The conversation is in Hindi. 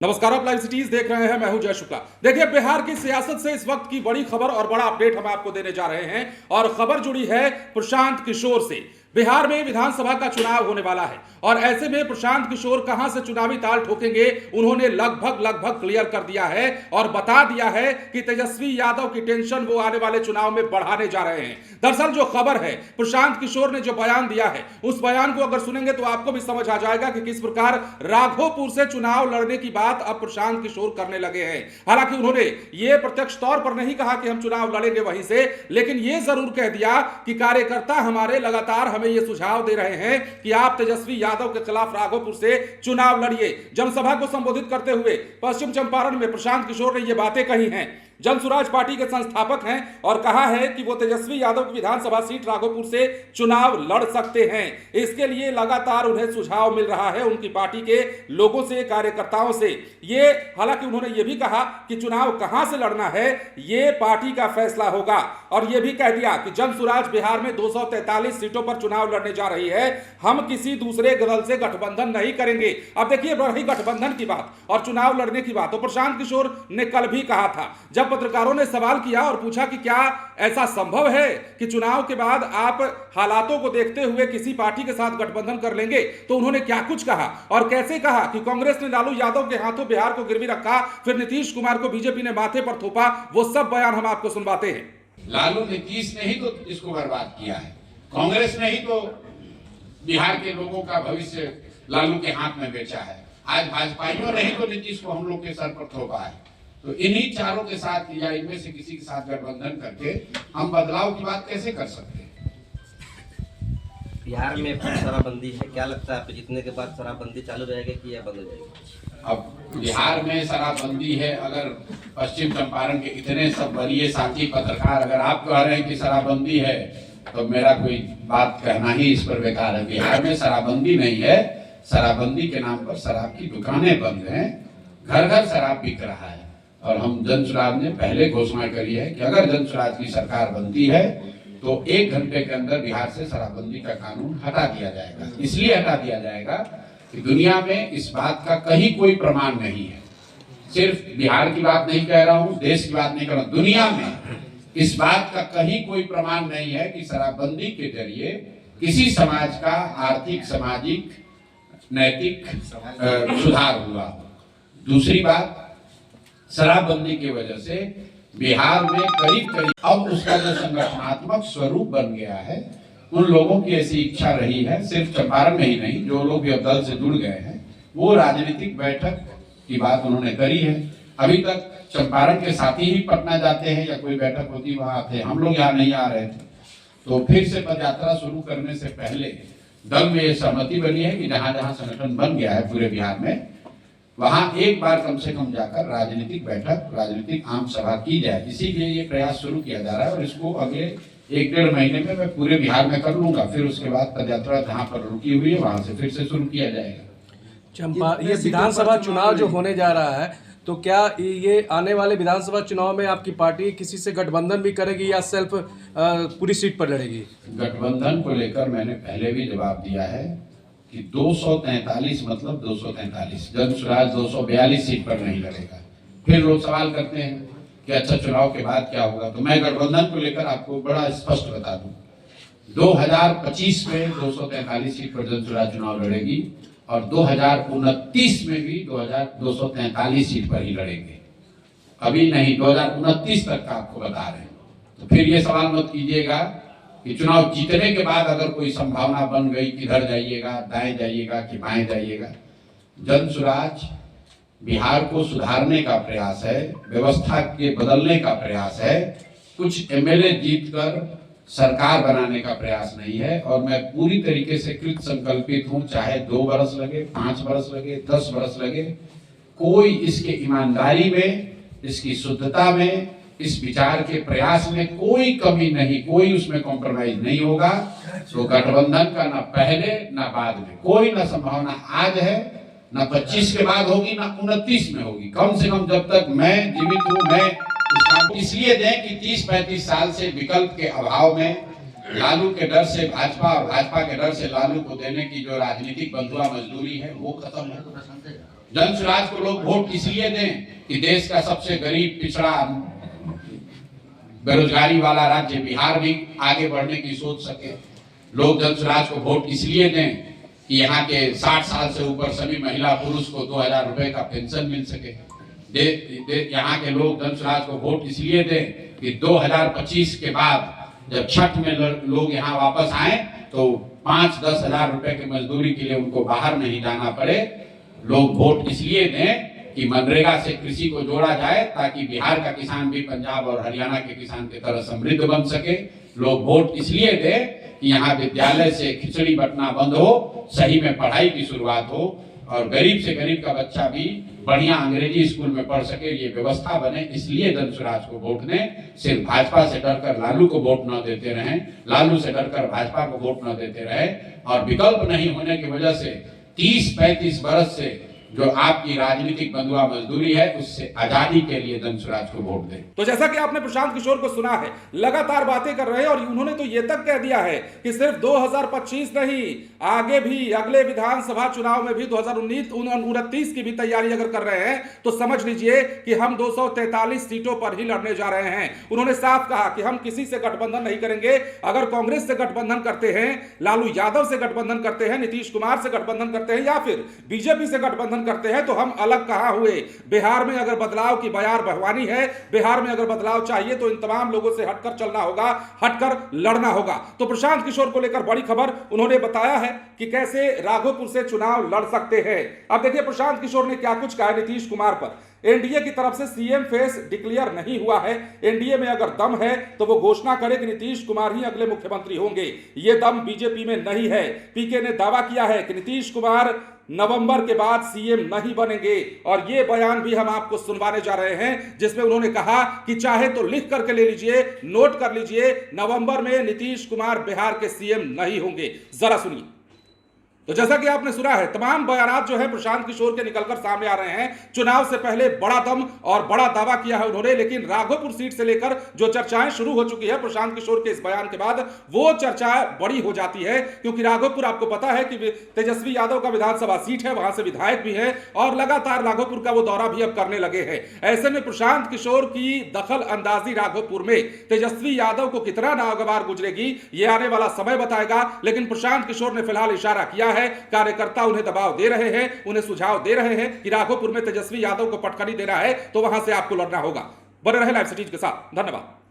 नमस्कार, आप लाइव सिटीज देख रहे हैं। मैं हूं जय शुक्ला। देखिए, बिहार की सियासत से इस वक्त की बड़ी खबर और बड़ा अपडेट हम आपको देने जा रहे हैं और खबर जुड़ी है प्रशांत किशोर से। बिहार में विधानसभा का चुनाव होने वाला है और ऐसे में प्रशांत किशोर कहां से चुनावी ताल ठोकेंगे, उन्होंने लगभग क्लियर कर दिया है और बता दिया है कि तेजस्वी यादव की टेंशन वो आने वाले चुनाव में बढ़ाने जा रहे हैं। दरअसल जो खबर है, प्रशांत किशोर ने जो बयान दिया है, उस बयान को अगर सुनेंगे तो आपको भी समझ आ जाएगा कि किस प्रकार राघोपुर से चुनाव लड़ने की बात अब प्रशांत किशोर करने लगे हैं। हालांकि उन्होंने ये प्रत्यक्ष तौर पर नहीं कहा कि हम चुनाव लड़ेंगे वहीं से, लेकिन ये जरूर कह दिया कि कार्यकर्ता हमारे लगातार हमें ये सुझाव दे रहे हैं कि आप तेजस्वी यादव के खिलाफ राघोपुर से चुनाव लड़िए। जनसभा को संबोधित करते हुए पश्चिम चंपारण में प्रशांत किशोर ने ये बातें कही हैं। जनसुराज पार्टी के संस्थापक हैं और कहा है कि वो तेजस्वी यादव की विधानसभा सीट राघोपुर से चुनाव लड़ सकते हैं। इसके लिए लगातार उन्हें सुझाव मिल रहा है उनकी पार्टी के लोगों से, कार्यकर्ताओं से। ये हालांकि उन्होंने ये भी कहा कि चुनाव कहां से लड़ना है ये पार्टी का फैसला होगा और ये भी कह दिया कि जनसुराज बिहार में 243 सीटों पर चुनाव लड़ने जा रही है। हम किसी दूसरे दल से गठबंधन नहीं करेंगे। अब देखिए, रही गठबंधन की बात और चुनाव लड़ने की बात, तो प्रशांत किशोर ने कल भी कहा था, जब पत्रकारों ने सवाल किया और पूछा कि क्या ऐसा संभव है कि चुनाव के बाद आप हालातों को देखते हुए किसी पार्टी के साथ गठबंधन कर लेंगे, तो उन्होंने क्या कुछ कहा और कैसे कहा कि कांग्रेस ने लालू यादव के हाथों बिहार को गिरवी रखा, फिर नीतीश कुमार को बीजेपी ने माथे पर थोपा। वो सब बयान हम आपको सुनवाते हैं। लालू नीतीश ने ही तो इसको बर्बाद किया है, कांग्रेस ने ही तो बिहार के लोगों का भविष्य लालू के हाथ में बेचा है। आज भाजपाइयों ने ही तो नीतीश को हम लोग के सर पर थोपा है। तो इन्हीं चारों के साथ या इनमें से किसी के साथ गठबंधन करके हम बदलाव की बात कैसे कर सकते हैं? बिहार में शराबबंदी है, क्या लगता है आप जीतने के बाद शराबबंदी चालू रहेगी कि या बंद हो जाएगी? अब बिहार में शराबबंदी है, अगर पश्चिम चंपारण के इतने सब वरीय साथी पत्रकार अगर आप कह रहे हैं कि शराबबंदी है, तो मेरा कोई बात कहना ही इस पर बेकार है। बिहार में शराबबंदी नहीं है, शराबबंदी के नाम पर शराब की दुकानें बंद हैं, घर घर शराब बिक रहा है। और हम जनसुराज ने पहले घोषणा करी है कि अगर जनसुराज की सरकार बनती है तो 1 घंटे के अंदर बिहार से शराबबंदी का कानून हटा दिया जाएगा। इसलिए हटा दिया जाएगा कि दुनिया में इस बात का कहीं कोई प्रमाण नहीं है। सिर्फ बिहार की बात नहीं कह रहा हूँ, देश की बात नहीं कर रहा हूँ, दुनिया में इस बात का कहीं कोई प्रमाण नहीं है कि शराबबंदी के जरिए किसी समाज का आर्थिक, सामाजिक, नैतिक सुधार हुआ। दूसरी बात, शराबबंदी की वजह से बिहार में करीब अब उसका जो संगठनात्मक स्वरूप बन गया है, उन लोगों की ऐसी इच्छा रही है, सिर्फ चंपारण में ही नहीं, जो लोग भी अब दल से जुड़ गए हैं, वो राजनीतिक बैठक की बात उन्होंने करी है। अभी तक चंपारण के साथी ही पटना जाते हैं या कोई बैठक होती वहां आते हैं, हम लोग यहाँ नहीं आ रहे थे। तो फिर से पदयात्रा शुरू करने से पहले दल में ये सहमति बनी है कि जहां जहां संगठन बन गया है पूरे बिहार में, वहां एक बार कम से कम जाकर राजनीतिक बैठक, राजनीतिक आम सभा की जाए। इसी के लिए ये प्रयास शुरू किया जा रहा है और इसको अगले 1-1.5 महीने में मैं पूरे बिहार में कर लूंगा। फिर उसके बाद पदयात्रा जहां पर रुकी हुई है वहां से फिर से शुरू किया जाएगा। ये विधानसभा चुनाव जो होने जा रहा है, तो क्या ये आने वाले विधानसभा चुनाव में आपकी पार्टी किसी से गठबंधन भी करेगी या सिर्फ पूरी सीट पर लड़ेगी? गठबंधन को लेकर मैंने पहले भी जवाब दिया है कि 243 मतलब 243, जनसुराज 242 सीट पर नहीं लड़ेगा। फिर लोग सवाल करते हैं कि अच्छा चुनाव के बाद क्या होगा, तो मैं गठबंधन को लेकर आपको बड़ा स्पष्ट बता दूं, 2025 में 243 सीट पर जनसुराज चुनाव लड़ेगी और 2029 में भी 243 सीट पर ही लड़ेंगे। अभी नहीं, 2029 तक का आपको बता रहे हैं। तो फिर ये सवाल मत कीजिएगा कि चुनाव जीतने के बाद अगर कोई संभावना बन गई, किधर जाइएगा, दाएं जाइएगा कि बाएं जाइएगा। जनसुराज बिहार को सुधारने का प्रयास है, व्यवस्था के बदलने का प्रयास है, कुछ एमएलए जीतकर सरकार बनाने का प्रयास नहीं है। और मैं पूरी तरीके से कृत संकल्पित हूं, चाहे 2 बरस लगे, 5 बरस लगे, 10 बरस लगे, कोई इसके ईमानदारी में, इसकी शुद्धता में, इस विचार के प्रयास में कोई कमी नहीं, कोई उसमें कॉम्प्रोमाइज नहीं होगा। तो गठबंधन का ना पहले ना बाद में कोई ना संभावना आज है, ना 25 के बाद होगी, ना 29 में होगी। कम से कम जब तक मैं जीवित हूं, मैं इसलिए दें कि 30-35 साल से विकल्प के अभाव में, लालू के डर से भाजपा और भाजपा के डर से लालू को देने की जो राजनीतिक बंधुआ मजदूरी है वो खत्म हो। जनसुराज को लोग वोट इसलिए दें कि देश का सबसे गरीब, पिछड़ा, बेरोजगारी वाला राज्य बिहार भी आगे बढ़ने की सोच सके। लोग जनसुराज को वोट इसलिए दें कि यहाँ के 60 साल से ऊपर सभी महिला पुरुष को 2000 रुपए का पेंशन मिल सके। यहाँ के लोग जनसुराज को वोट इसलिए दें कि 2025 के बाद जब छठ में लोग यहाँ वापस आए तो 5-10 हजार रुपए की मजदूरी के लिए उनको बाहर नहीं जाना पड़े। लोग वोट इसलिए दें कि मनरेगा से कृषि को जोड़ा जाए ताकि बिहार का किसान भी पंजाब और हरियाणा के किसान की तरह समृद्ध बन सके। लोग वोट इसलिए दें कि यहाँ विद्यालय से खिचड़ी बंटना बंद हो, सही में पढ़ाई की शुरुआत हो और गरीब से गरीब का बच्चा भी बढ़िया अंग्रेजी स्कूल में पढ़ सके, ये व्यवस्था बने। इसलिए जनसुराज को वोट दें। सिर्फ भाजपा से डरकर लालू को वोट न देते रहें, लालू से डरकर भाजपा को वोट न देते रहे और विकल्प नहीं होने की वजह से 30-35 बरस से जो आपकी राजनीतिक बंधुआ मजदूरी है उससे आजादी के लिए जनसुराज को वोट दें। तो जैसा कि आपने प्रशांत किशोर को सुना है, लगातार बातें कर रहे हैं और उन्होंने तो यह तक कह दिया है कि सिर्फ 2025 नहीं, आगे भी अगले विधानसभा चुनाव में भी 2029 की भी तैयारी अगर कर रहे हैं तो समझ लीजिए कि हम 243 सीटों पर ही लड़ने जा रहे हैं। उन्होंने साफ कहा कि हम किसी से गठबंधन नहीं करेंगे। अगर कांग्रेस से गठबंधन करते हैं, लालू यादव से गठबंधन करते हैं, नीतीश कुमार से गठबंधन करते हैं या फिर बीजेपी से गठबंधन करते हैं तो हम अलग कहां हुए। बिहार में अगर बदलाव की बयार बहवानी है, बिहार में अगर बदलाव चाहिए तो इन तमाम लोगों से हटकर चलना होगा, हटकर लड़ना होगा। तो प्रशांत किशोर को लेकर बड़ी खबर उन्होंने बताया है कि कैसे राघोपुर से चुनाव लड़ सकते हैं। अब देखिए प्रशांत किशोर ने क्या कुछ कहा नीतीश कुमार पर। एनडीए की तरफ से सीएम फेस डिक्लेयर नहीं हुआ है। एनडीए में अगर दम है तो वो घोषणा करे कि नीतीश कुमार ही अगले मुख्यमंत्री होंगे। ये दम बीजेपी में नहीं है। पीके ने दावा किया है कि नीतीश कुमार नवंबर के बाद सीएम नहीं बनेंगे और ये बयान भी हम आपको सुनवाने जा रहे हैं, जिसमें उन्होंने कहा कि चाहे तो लिख करके ले लीजिए, नोट कर लीजिए, नवंबर में नीतीश कुमार बिहार के सीएम नहीं होंगे। जरा सुनिए। तो जैसा कि आपने सुना है, तमाम बयानात जो है प्रशांत किशोर के निकलकर सामने आ रहे हैं। चुनाव से पहले बड़ा दम और बड़ा दावा किया है उन्होंने, लेकिन राघोपुर सीट से लेकर जो चर्चाएं शुरू हो चुकी है प्रशांत किशोर के इस बयान के बाद, वो चर्चा बड़ी हो जाती है क्योंकि राघोपुर आपको पता है कि तेजस्वी यादव का विधानसभा सीट है, वहां से विधायक भी है और लगातार राघोपुर का वो दौरा भी अब करने लगे हैं। ऐसे में प्रशांत किशोर की दखल अंदाजी राघोपुर में तेजस्वी यादव को कितना नागवार गुजरेगी ये आने वाला समय बताएगा। लेकिन प्रशांत किशोर ने फिलहाल इशारा किया है, कार्यकर्ता उन्हें दबाव दे रहे हैं, उन्हें सुझाव दे रहे हैं कि राघोपुर में तेजस्वी यादव को पटखनी देना है तो वहां से आपको लड़ना होगा। बने रहे लाइव सिटीज के साथ। धन्यवाद।